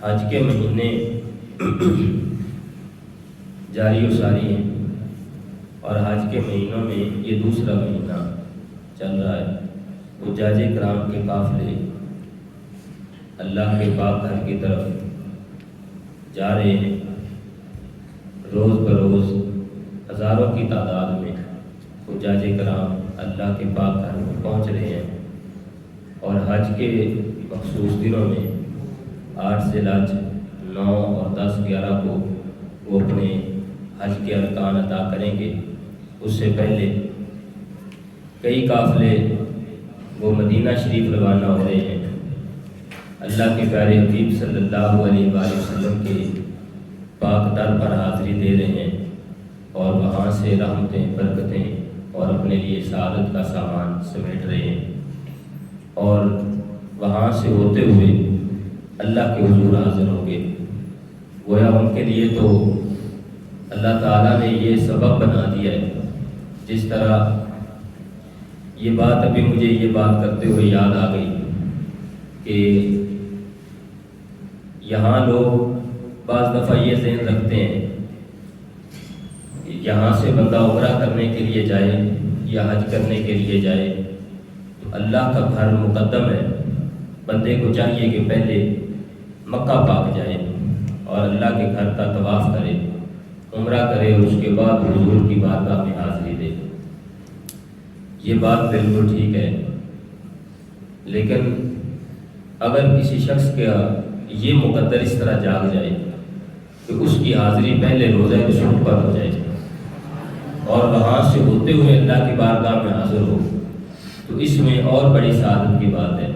حج کے مہینے جاری و ساری ہیں اور حج کے مہینوں میں یہ دوسرا مہینہ چل رہا ہے۔ حجاج کرام کے قافلے اللہ کے پاک گھر کی طرف جا رہے ہیں۔ روز بروز ہزاروں کی تعداد میں حجاج کرام اللہ کے پاک گھر میں پہنچ رہے ہیں، اور حج کے مخصوص دنوں میں 8 ذی الحج 9 اور 10 11 کو وہ اپنے حج کے ارکان ادا کریں گے۔ اس سے پہلے کئی قافلے وہ مدینہ شریف روانہ ہو رہے ہیں، اللہ کے پیارے حبیب صلی اللہ علیہ وآلہ وسلم کے پاک در پر حاضری دے رہے ہیں، اور وہاں سے رحمتیں برکتیں اور اپنے لیے سعادت کا سامان سمیٹ رہے ہیں، اور وہاں سے ہوتے ہوئے اللہ کے حضور حاضر ہوں گے۔ گویا ان کے لیے تو اللہ تعالیٰ نے یہ سبب بنا دیا ہے، جس طرح یہ بات ابھی مجھے یہ بات کرتے ہوئے یاد آ گئی کہ یہاں لوگ بعض دفعہ یہ ذہن رکھتے ہیں کہ یہاں سے بندہ عمرہ کرنے کے لیے جائے یا حج کرنے کے لیے جائے تو اللہ کا گھر مقدم ہے، بندے کو چاہیے کہ پہلے مکہ پاک جائے اور اللہ کے گھر کا طواف کرے، عمرہ کرے، اور اس کے بعد حضور کی بارگاہ میں حاضری دے۔ یہ بات بالکل ٹھیک ہے، لیکن اگر کسی شخص کا یہ مقدر اس طرح جاگ جائے کہ اس کی حاضری پہلے روزہ رسول پر ہو جائے اور وہاں سے ہوتے ہوئے اللہ کی بارگاہ میں حاضر ہو، تو اس میں اور بڑی سعادت کی بات ہے۔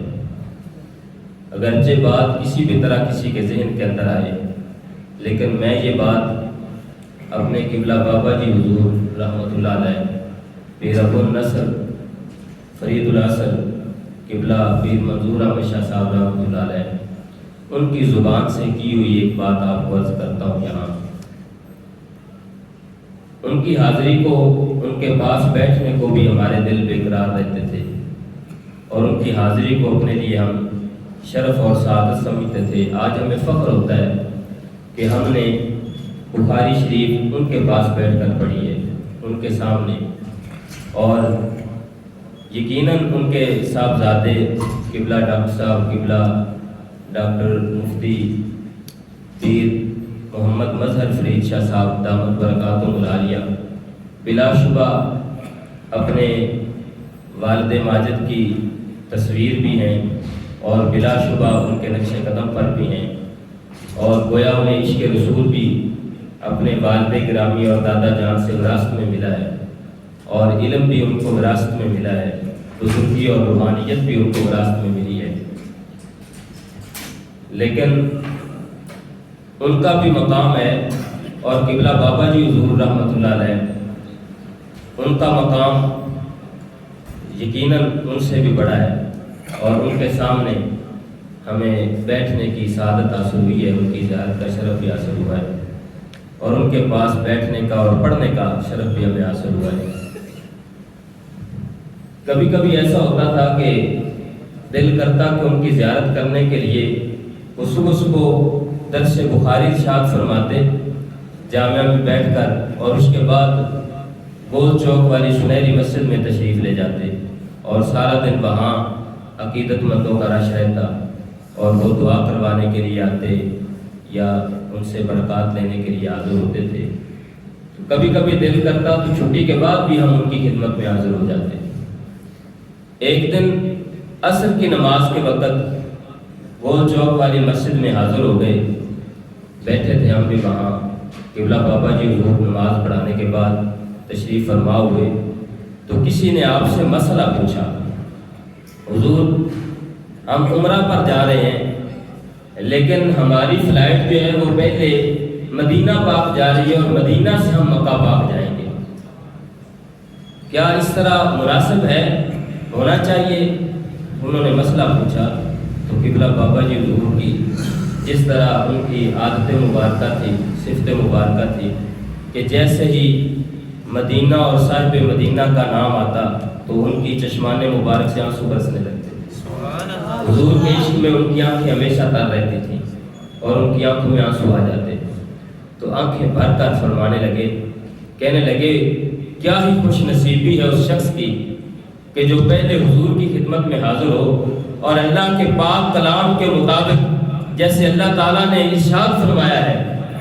اگرچہ بات کسی بھی طرح کسی کے ذہن کے اندر آئے، لیکن میں یہ بات اپنے قبلہ بابا جی حضور رحمۃ اللہ علیہ، پیر ابو النصر فرید الاصل قبلہ پیر منظور احمد شاہ صاحب رحمۃ اللہ علیہ، ان کی زبان سے کی ہوئی ایک بات آپ کو عرض کرتا ہوں یہاں۔ ان کی حاضری کو، ان کے پاس بیٹھنے کو بھی ہمارے دل بے قرار رہتے تھے، اور ان کی حاضری کو اپنے لیے ہم شرف اور سعادت سمجھتے تھے۔ آج ہمیں فخر ہوتا ہے کہ ہم نے بخاری شریف ان کے پاس بیٹھ کر پڑھی ہے، ان کے سامنے، اور یقیناً ان کے صاحبزادے قبلہ ڈاکٹر صاحب، قبلہ ڈاکٹر مفتی پیر محمد مظہر فرید شاہ صاحب دامت برکاتہم العالیہ بلا شبہ اپنے والد ماجد کی تصویر بھی ہیں، اور بلا شبہ ان کے نقش قدم پر بھی ہیں، اور گویا انہیں عشق رسول بھی اپنے والد گرامی اور دادا جان سے وراثت میں ملا ہے، اور علم بھی ان کو وراثت میں ملا ہے، بزرگی اور روحانیت بھی ان کو وراثت میں ملی ہے۔ لیکن ان کا بھی مقام ہے، اور قبلہ بابا جی حضور رحمۃ اللہ علیہ، ان کا مقام یقیناً ان سے بھی بڑا ہے، اور ان کے سامنے ہمیں بیٹھنے کی سعادت حاصل ہوئی ہے، ان کی زیارت کا شرف بھی حاصل ہوا ہے، اور ان کے پاس بیٹھنے کا اور پڑھنے کا شرف بھی ہمیں حاصل ہوا ہے۔ کبھی کبھی ایسا ہوتا تھا کہ دل کرتا کہ ان کی زیارت کرنے کے لیے وہ صبح صبح درس بخاری ارشاد فرماتے جامعہ میں بیٹھ کر، اور اس کے بعد گول چوک والی سنہری مسجد میں تشریف لے جاتے، اور سارا دن وہاں عقیدت مندوں کا رش رہتا، اور وہ دعا کروانے کے لیے آتے یا ان سے برکات لینے کے لیے حاضر ہوتے تھے۔ کبھی کبھی دل کرتا تو چھٹی کے بعد بھی ہم ان کی خدمت میں حاضر ہو جاتے۔ ایک دن عصر کی نماز کے وقت گول چوک والی مسجد میں حاضر ہو گئے، بیٹھے تھے ہم بھی وہاں، قبلہ بابا جی حضور نماز پڑھانے کے بعد تشریف فرما ہوئے، تو کسی نے آپ سے مسئلہ پوچھا، حضور ہم عمرہ پر جا رہے ہیں، لیکن ہماری فلائٹ جو ہے وہ پہلے مدینہ پاک جا رہی ہے، اور مدینہ سے ہم مکہ پاک جائیں گے، کیا اس طرح مناسب ہے، ہونا چاہیے؟ انہوں نے مسئلہ پوچھا، تو قبلہ بابا جی حضور کی جس طرح ان کی عادت مبارکہ تھی، صفت مبارکہ تھی، کہ جیسے ہی مدینہ اور صاحب مدینہ کا نام آتا تو ان کی چشمان مبارک سے آنسو برسنے لگتے۔ حضور کے عشق میں ان کی آنکھیں ہمیشہ تر رہتی تھیں، اور ان کی آنکھوں میں آنسو آ جاتے، تو آنکھیں بھر کر فرمانے لگے، کہنے لگے کیا ہی خوش نصیبی ہے اس شخص کی کہ جو پہلے حضور کی خدمت میں حاضر ہو اور اللہ کے پاک کلام کے مطابق جیسے اللہ تعالیٰ نے ارشاد فرمایا ہے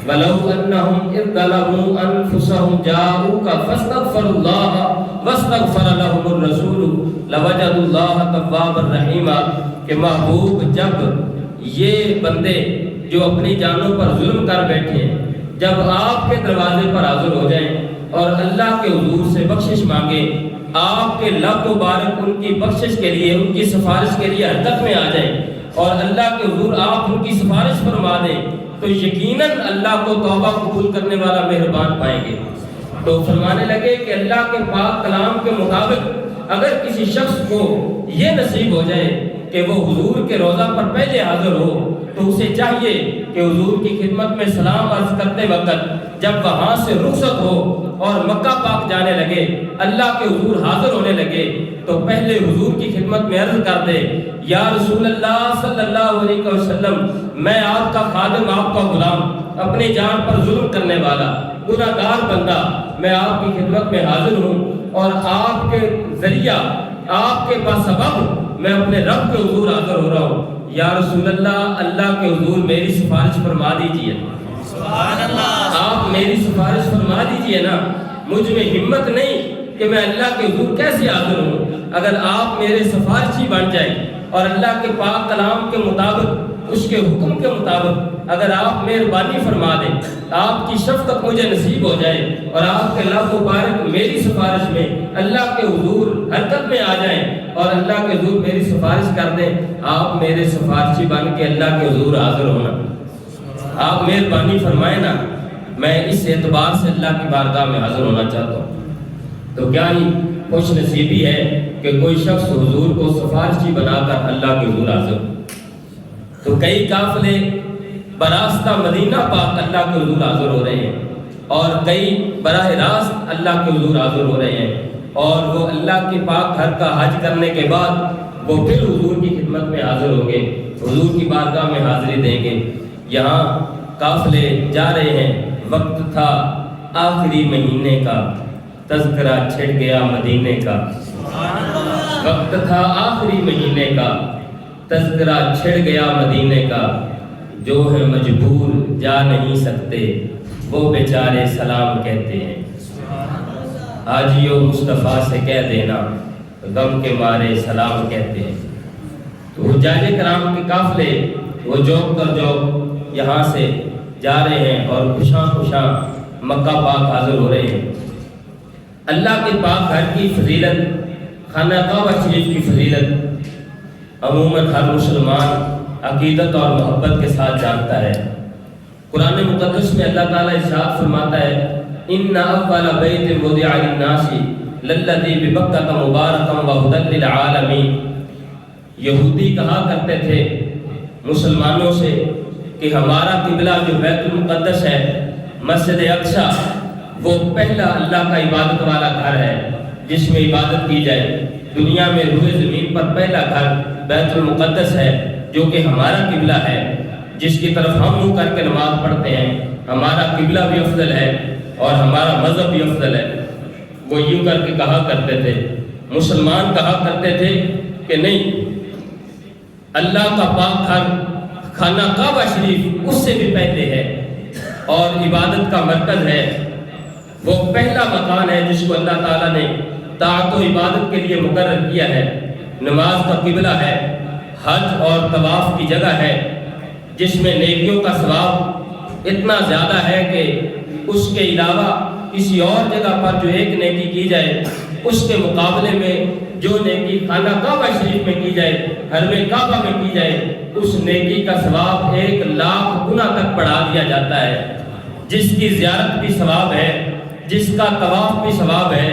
وَلَوْ أَنَّهُمْ إِذْ ظَلَمُوا أَنفُسَهُمْ جَاءُوكَ فَاسْتَغْفَرُوا اللَّهَ وَاسْتَغْفَرَ لَهُمُ الرَّسُولُ لَوَجَدُوا اللَّهَ تَوَّابًا رَحِيمًا کہ محبوب جب یہ بندے جو اپنی جانوں پر ظلم کر بیٹھے ہیں جب آپ کے دروازے پر حاضر ہو جائیں اور اللہ کے حضور سے بخشش مانگیں، آپ کے لب مبارک ان کی بخشش کے لیے ان کی سفارش کے لیے حرکت میں آ جائیں اور اللہ کے حضور آپ ان کی سفارش فرما دیں تو یقیناً اللہ کو توبہ قبول کرنے والا مہربان پائیں گے۔ تو فرمانے لگے کہ اللہ کے پاک کلام کے مطابق اگر کسی شخص کو یہ نصیب ہو جائے کہ وہ حضور کے روضہ پر پہلے حاضر ہو تو اسے چاہیے کہ حضور کی خدمت میں سلام عرض کرتے وقت جب وہاں سے رخصت ہو اور مکہ پاک جانے لگے، اللہ کے حضور حاضر ہونے لگے تو پہلے حضور کی خدمت میں عرض کر دے یا رسول اللہ صلی اللہ علیہ وسلم میں آپ کا خادم، آپ کا غلام، اپنی جان پر ظلم کرنے والا گناہ گار بندہ میں آپ کی خدمت میں حاضر ہوں اور آپ کے ذریعہ آپ کے بسبب میں اپنے رب کے حضور حاضر ہو رہا ہوں، یا رسول اللہ اللہ کے حضور میری سفارش فرما دیجئے، سبحان اللہ، آپ میری سفارش فرما دیجئے نا، مجھ میں ہمت نہیں کہ میں اللہ کے حضور کیسے حاضر ہوں، اگر آپ میرے سفارشی بن جائیں اور اللہ کے پاک کلام کے مطابق اس کے حکم کے مطابق اگر آپ مہربانی فرما دیں، آپ کی شفقت مجھے نصیب ہو جائے اور آپ کے لب مبارک میری سفارش میں اللہ کے حضور حرکت میں آ جائیں اور اللہ کے حضور میری سفارش کر دیں، آپ میرے سفارشی بن کے اللہ کے حضور حاضر ہونا، آپ مہربانی فرمائیں نا، میں اس اعتبار سے اللہ کی بارگاہ میں حاضر ہونا چاہتا ہوں۔ تو کیا ہی خوش نصیبی ہے کہ کوئی شخص حضور کو سفارشی بنا کر اللہ کے حضور حاضر ہو۔ تو کئی قافلے براستہ مدینہ پاک اللہ کے حضور حاضر ہو رہے ہیں اور کئی براہ راست اللہ کے حضور حاضر ہو رہے ہیں اور وہ اللہ کے پاک گھر کا حج کرنے کے بعد وہ پھر حضور کی خدمت میں حاضر ہوں گے، حضور کی بارگاہ میں حاضری دیں گے۔ یہاں قافلے جا رہے ہیں، وقت تھا آخری مہینے کا، تذکرہ چھڑ گیا مدینے کا، وقت تھا آخری مہینے کا، تذکرہ چھڑ گیا مدینے کا، جو ہے مجبور جا نہیں سکتے وہ بیچارے سلام کہتے ہیں، حاجیو مصطفیٰ سے کہہ دینا غم کے مارے سلام کہتے ہیں۔ تو حجاج کرام کے قافلے وہ جوک در جوک یہاں سے جا رہے ہیں اور خوشاں خوشاں مکہ پاک حاضر ہو رہے ہیں۔ اللہ کے پاک گھر کی فضیلت، خانہ کعبہ شریف کی فضیلت عموماً ہر مسلمان عقیدت اور محبت کے ساتھ جانتا ہے۔ قرآن مقدس میں اللہ تعالیٰ ارشاد فرماتا ہے ان اول بیت وضع للناس للذی ببکۃ مبارکا وہدی للعالمین۔ یہودی کہا کرتے تھے مسلمانوں سے کہ ہمارا قبلہ جو بیت المقدس ہے، مسجد اقصی، وہ پہلا اللہ کا عبادت والا گھر ہے جس میں عبادت کی جائے۔ دنیا میں روئے زمین پر پہلا گھر بیت المقدس ہے جو کہ ہمارا قبلہ ہے، جس کی طرف ہم منہ کر کے نماز پڑھتے ہیں۔ ہمارا قبلہ بھی افضل ہے اور ہمارا مذہب بھی افضل ہے۔ وہ یوں کر کے کہا کرتے تھے، مسلمان کہا کرتے تھے کہ نہیں، اللہ کا پاک گھر خانہ کعبہ شریف اس سے بھی پہلے ہے اور عبادت کا مرکز ہے، وہ پہلا مکان ہے جس کو اللہ تعالیٰ نے طاعت و عبادت کے لیے مقرر کیا ہے، نماز کا قبلہ ہے، حج اور طواف کی جگہ ہے، جس میں نیکیوں کا ثواب اتنا زیادہ ہے کہ اس کے علاوہ کسی اور جگہ پر جو ایک نیکی کی جائے اس کے مقابلے میں جو نیکی خانہ کعبہ شریف میں کی جائے، حرم کعبہ میں کی جائے، اس نیکی کا ثواب 1,00,000 گنا تک بڑھا دیا جاتا ہے۔ جس کی زیارت بھی ثواب ہے، جس کا طواف بھی ثواب ہے۔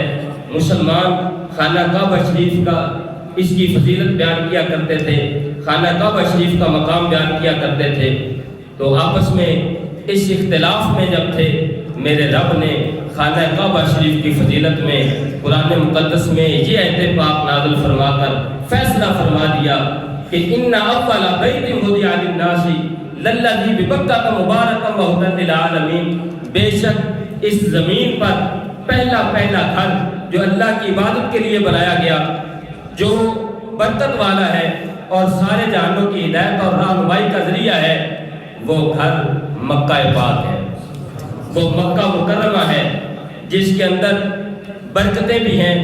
مسلمان خانہ کعبہ شریف کا اس کی فضیلت بیان کیا کرتے تھے، خانہ کعبہ شریف کا مقام بیان کیا کرتے تھے۔ تو آپس میں اس اختلاف میں جب تھے، میرے رب نے خانہ کعبہ شریف کی فضیلت میں قرآن مقدس میں یہ آیت پاک نازل فرما کر فیصلہ فرما دیا کہ ان اول بیت وضع للناس للذی ببکۃ مبارکا وہدی للعالمین، بے شک اس زمین پر پہلا گھر جو اللہ کی عبادت کے لیے بنایا گیا، جو برکت والا ہے اور سارے جہانوں کی ہدایت اور رہنمائی کا ذریعہ ہے، وہ گھر مکہ پاک ہے، وہ مکہ مکرمہ ہے، جس کے اندر برکتیں بھی ہیں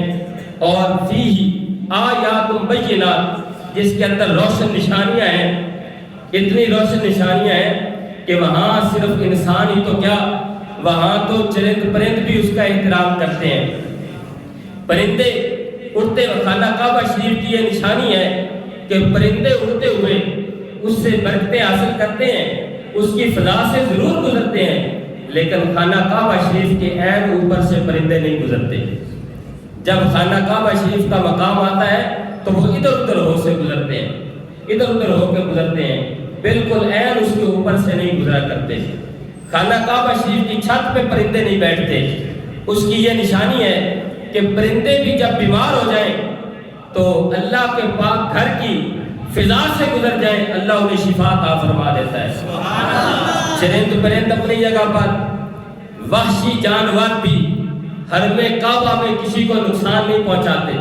اور فیہ آیات بینات، جس کے اندر روشن نشانیاں ہیں، اتنی روشن نشانیاں ہیں کہ وہاں صرف انسان ہی تو کیا، وہاں تو چرند پرند بھی اس کا احترام کرتے ہیں۔ پرندے اڑتے ہوئے، خانہ کعبہ شریف کی یہ نشانی ہے کہ پرندے اڑتے ہوئے اس سے برکتیں حاصل کرتے ہیں، اس کی فضا سے ضرور گزرتے ہیں، لیکن خانہ کعبہ شریف کے عین اوپر سے پرندے نہیں گزرتے۔ جب خانہ کعبہ شریف کا مقام آتا ہے تو وہ ادھر ادھر ہو سے گزرتے ہیں، ادھر ادھر ہو کے گزرتے ہیں، بالکل عین اس کے اوپر سے نہیں گزرا کرتے۔ خانہ کعبہ شریف کی چھت پہ پرندے نہیں بیٹھتے۔ اس کی یہ نشانی ہے کہ پرندے بھی جب بیمار ہو جائیں تو اللہ کے پاک گھر کی فضا سے گزر جائیں، اللہ انہیں شفا عطا فرما دیتا ہے۔ چرند پرند اپنی جگہ پر، وحشی جانور بھی حرم کعبہ میں کسی کو نقصان نہیں پہنچاتے،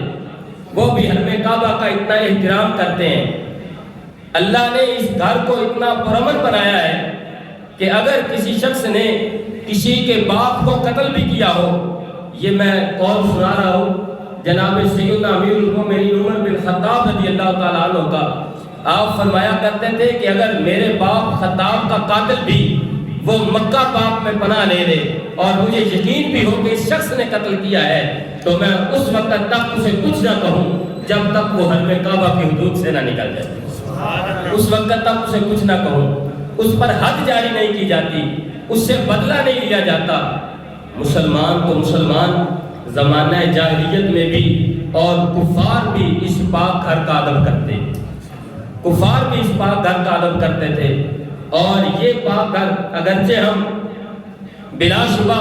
وہ بھی حرم کعبہ کا اتنا احترام کرتے ہیں۔ اللہ نے اس گھر کو اتنا پرامن بنایا ہے کہ اگر کسی شخص نے کسی کے باپ کو قتل بھی کیا ہو، یہ میں قول سنا رہا ہوں جناب سیدنا امیر المومنین عمر بن خطاب رضی اللہ تعالیٰ عنہ کا، آپ فرمایا کرتے تھے کہ اگر میرے باپ خطاب کا قاتل بھی وہ مکہ پاک میں پناہ لے لے اور مجھے یقین بھی ہو کہ اس شخص نے قتل کیا ہے تو میں اس وقت تک اسے کچھ نہ کہوں جب تک وہ حرم کعبہ کی حدود سے نہ نکل جائے، اس وقت تک اسے کچھ نہ کہوں، اس پر حد جاری نہیں کی جاتی، اس سے بدلہ نہیں لیا جاتا۔ مسلمان تو مسلمان زمانہ جاہلیت میں بھی اور کفار بھی اس پاک گھر کا ادب کرتے، کفار بھی اس پاک گھر کا ادب کرتے تھے۔ اور یہ پاک گھر اگرچہ ہم بلا شبہ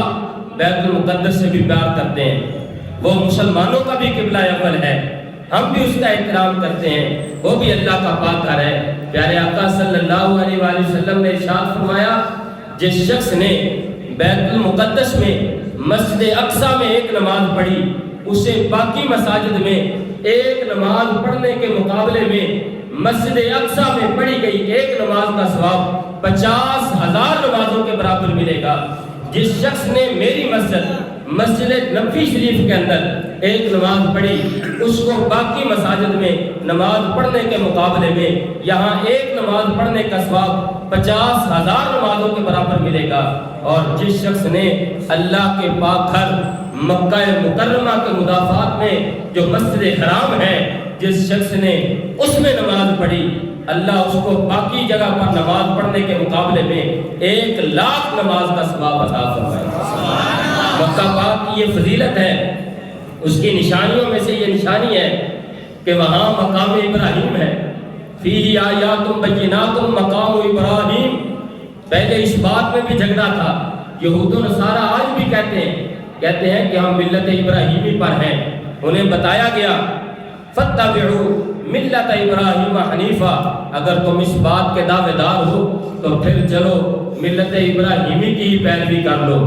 بیت المقدس سے بھی پیار کرتے ہیں، وہ مسلمانوں کا بھی قبلہ اول ہے، ہم بھی اس کا احترام کرتے ہیں، وہ بھی اللہ کا پاک گھر ہے۔ پیارے آقا صلی اللہ علیہ وآلہ وسلم نے ارشاد فرمایا، جس شخص نے بیت المقدس میں مسجد اقصی میں ایک نماز پڑھی، اسے باقی مساجد میں ایک نماز پڑھنے کے مقابلے میں مسجد اقصی میں پڑھی گئی ایک نماز کا ثواب 50,000 نمازوں کے برابر ملے گا۔ جس شخص نے میری مسجد نبوی شریف کے اندر ایک نماز پڑھی، اس کو باقی مساجد میں نماز پڑھنے کے مقابلے میں یہاں ایک نماز پڑھنے کا ثواب 50,000 نمازوں کے برابر ملے گا۔ اور جس شخص نے اللہ کے پاک گھر مکہ مکرمہ کے مدافعات میں جو مسجد حرام ہے، جس شخص نے اس میں نماز پڑھی، اللہ اس کو باقی جگہ پر نماز پڑھنے کے مقابلے میں 1,00,000 نماز کا ثواب عطا فرمائے۔ مکہ پاک کی یہ فضیلت ہے، اس کی نشانیوں میں سے یہ نشانی ہے کہ وہاں مقام ابراہیم ہے، فیہ آیات بینات مقام ابراہیم۔ پہلے اس بات میں بھی جھگڑا تھا، یہود و نصارہ آج بھی کہتے ہیں کہ ہم ملت ابراہیمی پر ہیں۔ انہیں بتایا گیا فاتبعوا ملت ابراہیم حنیفا، اگر تم اس بات کے دعوے دار ہو تو پھر چلو ملت ابراہیمی کی ہی پیروی کر لو،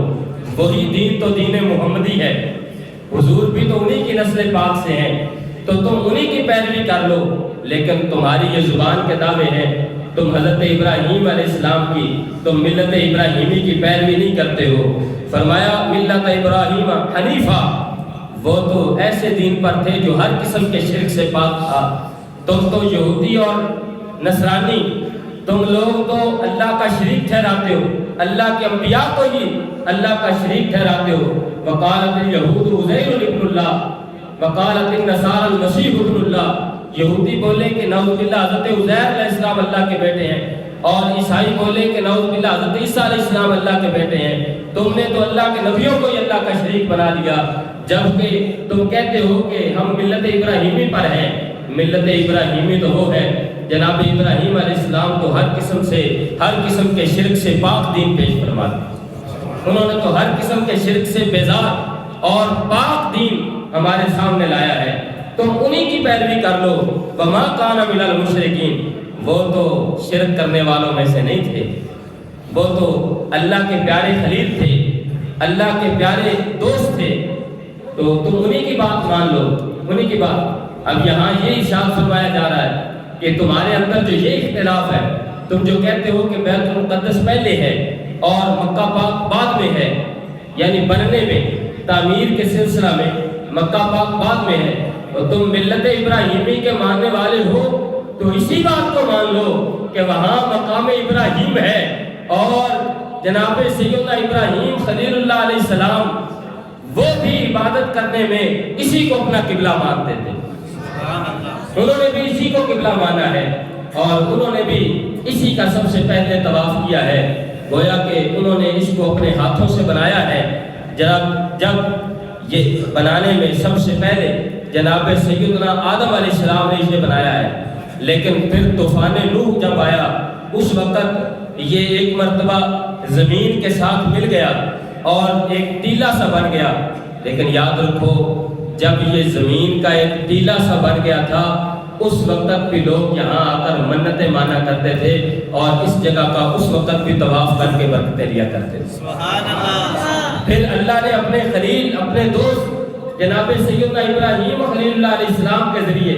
وہی دین تو دین محمدی ہے، حضور بھی تو انہی کی نسل پاک سے ہیں، تو تم انہی کی پیروی کر لو۔ لیکن تمہاری یہ زبان کے دعوے ہیں، تم حضرت ابراہیم علیہ السلام کی، تم ملت ابراہیمی کی پیروی نہیں کرتے ہو۔ فرمایا ملت ابراہیم حنیفا، وہ تو ایسے دین پر تھے جو ہر قسم کے شرک سے پاک تھا۔ تم تو یہودی اور نصرانی، تم لوگ تو اللہ کا شریک ٹھہراتے ہو، اللہ کے انبیاء کو ہی اللہ کا شریک ٹھہراتے ہو۔ وقالت الیہود عزیر ابن اللہ وقالت النصارى المسیح ابن اللہ، یہودی بولے کہ نعوذ باللہ حضرت عزیر علیہ السلام اللہ کے بیٹے ہیں، اور عیسائی بولے کہ نعوذ باللہ حضرت عیسیٰ علیہ السلام اللہ کے بیٹے ہیں۔ تم نے تو اللہ کے نبیوں کو ہی اللہ کا شریک بنا دیا، جبکہ تم کہتے ہو کہ ہم ملت ابراہیمی پر ہیں۔ ملت ابراہیمی تو وہ ہے جناب ابراہیم علیہ السلام تو ہر قسم کے شرک سے پاک دین پیش فرما دیا، انہوں نے تو ہر قسم کے شرک سے بیزار اور پاک دین ہمارے سامنے لایا ہے، تم انہی کی پیروی کر لو۔ وما کان من المشرکین، وہ تو شرک کرنے والوں میں سے نہیں تھے، وہ تو اللہ کے پیارے خلیل تھے، اللہ کے پیارے دوست تھے، تو تم انہی کی بات مان لو، انہی کی بات۔ اب یہاں یہ ارشاد فرمایا جا رہا ہے کہ تمہارے اندر جو یہ اختلاف ہے، تم جو کہتے ہو کہ بیت المقدس پہلے ہے اور مکہ پاک بعد میں ہے، یعنی بننے میں، تعمیر کے سلسلہ میں مکہ پاک بعد میں ہے، اور تم ملت ابراہیمی کے ماننے والے ہو تو اسی بات کو مان لو کہ وہاں مقام ابراہیم ہے، اور جناب سیدنا ابراہیم خلیل اللہ علیہ السلام وہ بھی عبادت کرنے میں اسی کو اپنا قبلہ مانتے تھے، انہوں نے بھی اسی کو قبلہ مانا ہے، اور انہوں نے بھی اسی کا سب سے پہلے طواف کیا ہے، گویا کہ انہوں نے اس کو اپنے ہاتھوں سے بنایا ہے۔ جب یہ بنانے میں سب سے پہلے جناب سیدنا آدم علیہ السلام نے اسے بنایا ہے، لیکن پھر طوفان نوح جب آیا اس وقت یہ ایک مرتبہ زمین کے ساتھ مل گیا اور ایک ٹیلا سا بن گیا، لیکن یاد رکھو جب یہ زمین کا ایک ٹیلا سا بن گیا تھا اس وقت بھی لوگ یہاں آ کر منتیں مانا کرتے تھے اور اس جگہ کا اس وقت بھی طواف کر کے برکتیں لیا کرتے تھے۔ سبحان اللہ۔ پھر اللہ نے اپنے خلیل، اپنے دوست جناب سیدنا ابراہیم خلیل اللہ علیہ السلام کے ذریعے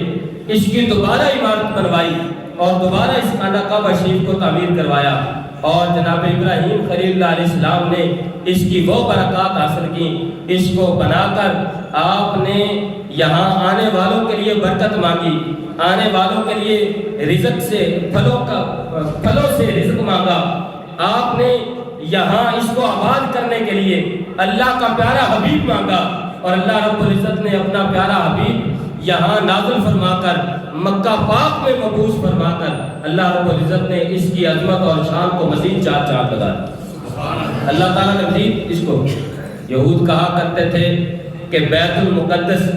اس کی دوبارہ عمارت بنوائی اور دوبارہ اس خانہ کعبہ شریف کو تعمیر کروایا، اور جناب ابراہیم خلیل اللہ علیہ السلام نے اس کی وہ برکات حاصل کی، اس کو بنا کر آپ نے یہاں آنے والوں کے لیے برکت مانگی، آنے والوں کے لیے رزق سے پھلوں سے رزق مانگا، آپ نے یہاں اس کو آباد کرنے کے لیے اللہ کا پیارا حبیب مانگا، اور اللہ رب العزت نے اپنا پیارا حبیب یہاں نازل فرما کر مکہ پاک میں مبعوث فرما کر اللہ رب العزت نے اس کی عظمت اور شان کو مزید چار چاند لگا دیا۔ اللہ تعالیٰ نے مزید اس کو، یہود کہا کرتے تھے کہ بیت المقدس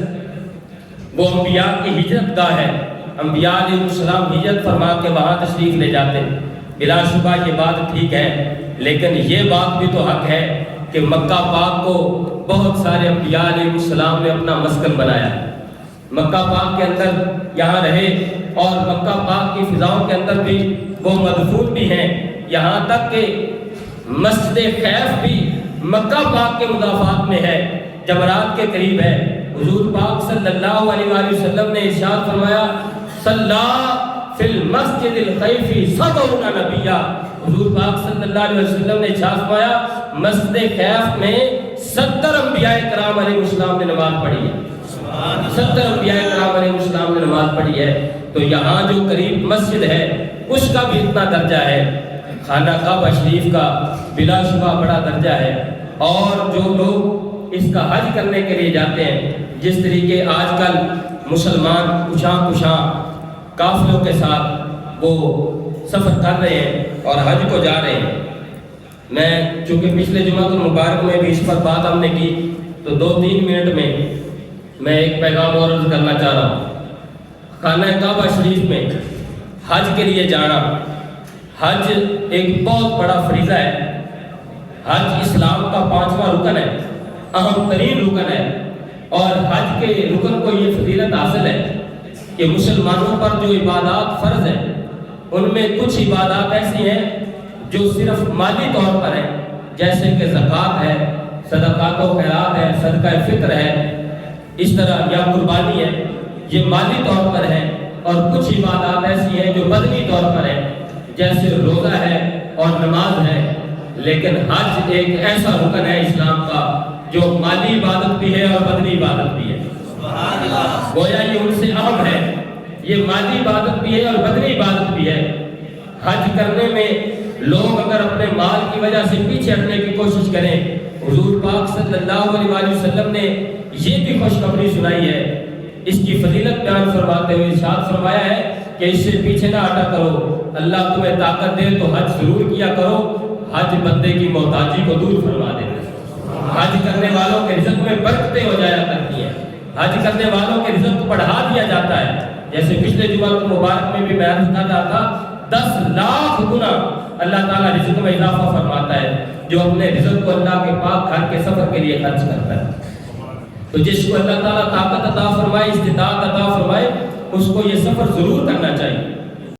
وہ انبیاء کی ہجرت گاہ ہے، انبیاء علیہ السلام ہجرت فرما کے وہاں تشریف لے جاتے، بلا شبہ یہ بات ٹھیک ہے، لیکن یہ بات بھی تو حق ہے کہ مکہ پاک کو بہت سارے انبیاء علیہ السلام نے اپنا مسکن بنایا، مکہ پاک کے اندر یہاں رہے، اور مکہ پاک کی فضاؤں کے اندر بھی وہ مدفون بھی ہیں، یہاں تک کہ مسجد خیف بھی مکہ پاک کے مضافات میں ہے، جمرات کے قریب ہے۔ حضور پاک صلی اللہ علیہ وآلہ وسلم نے ارشاد فرمایا صلی فی المسجد الخیفی 70 نبیہ، حضور پاک صلی اللہ علیہ وسلم نے ارشاد فرمایا مسجد خیف میں 70 انبیاء کرام علیہ السلام نے نماز پڑھی ہے، 70 انبیاء کرام علیہ السلام نے نماز پڑھی ہے، تو یہاں جو قریب مسجد ہے اس کا بھی اتنا درجہ ہے، خانہ کعبہ شریف کا بلا شبہ بڑا درجہ ہے، اور جو لوگ اس کا حج کرنے کے لیے جاتے ہیں، جس طریقے آج کل مسلمان کشاں قافلوں کے ساتھ وہ سفر کر رہے ہیں اور حج کو جا رہے ہیں، میں چونکہ پچھلے جمعہ المبارک میں بھی اس پر بات ہم نے کی، تو 2-3 منٹ میں ایک پیغام اور عرض کرنا چاہ رہا ہوں۔ خانہ کعبہ شریف میں حج کے لیے جانا، حج ایک بہت بڑا فریضہ ہے، حج اسلام کا 5واں رکن ہے، اہم ترین رکن ہے، اور حج کے رکن کو یہ فضیلت حاصل ہے کہ مسلمانوں پر جو عبادات فرض ہیں ان میں کچھ عبادات ایسی ہیں جو صرف مالی طور پر ہیں، جیسے کہ زکوٰۃ ہے، صدقات و خیرات ہے، صدقہ فطر ہے، اس طرح یا قربانی ہے، یہ مالی طور پر ہے، اور کچھ عبادات ایسی ہیں جو بدنی طور پر ہیں، جیسے روزہ ہے اور نماز ہے، لیکن حج ایک ایسا رکن ہے اسلام کا جو مالی عبادت بھی ہے اور بدنی عبادت بھی ہے، گویا یہ ان سے اہم ہے، یہ مالی عبادت بھی ہے اور بدنی عبادت بھی ہے۔ حج کرنے میں لوگ اگر اپنے مال کی وجہ سے پیچھے ہٹنے کی کوشش کریں، حضور پاک صلی اللہ علیہ وآلہ وسلم نے یہ بھی خوشخبری سنائی ہے، اس کی فضیلت بیان فرماتے ہوئے ارشاد فرمایا ہے کہ اس سے پیچھے نہ ہٹا کرو، اللہ تمہیں طاقت دے تو حج ضرور کیا کرو، حج بندے کی محتاجی کو دور فرما دیتا ہے، حج کرنے والوں کے رزق میں برکتیں ہو جایا کرتی ہیں، حج کرنے والوں کے رزق کو بڑھا دیا جاتا ہے، جیسے پچھلے جمعہ مبارک میں بھی بیان کیا تھا 10 لاکھ گنا اللہ تعالیٰ رزق میں اضافہ فرماتا ہے جو اپنے رزق کو اللہ کے پاک گھر کے سفر کے لیے خرچ کرتا ہے۔ تو جس کو اللہ تعالیٰ طاقت عطا فرمائے، استطاعت عطا فرمائے، اس کو یہ سفر ضرور کرنا چاہیے۔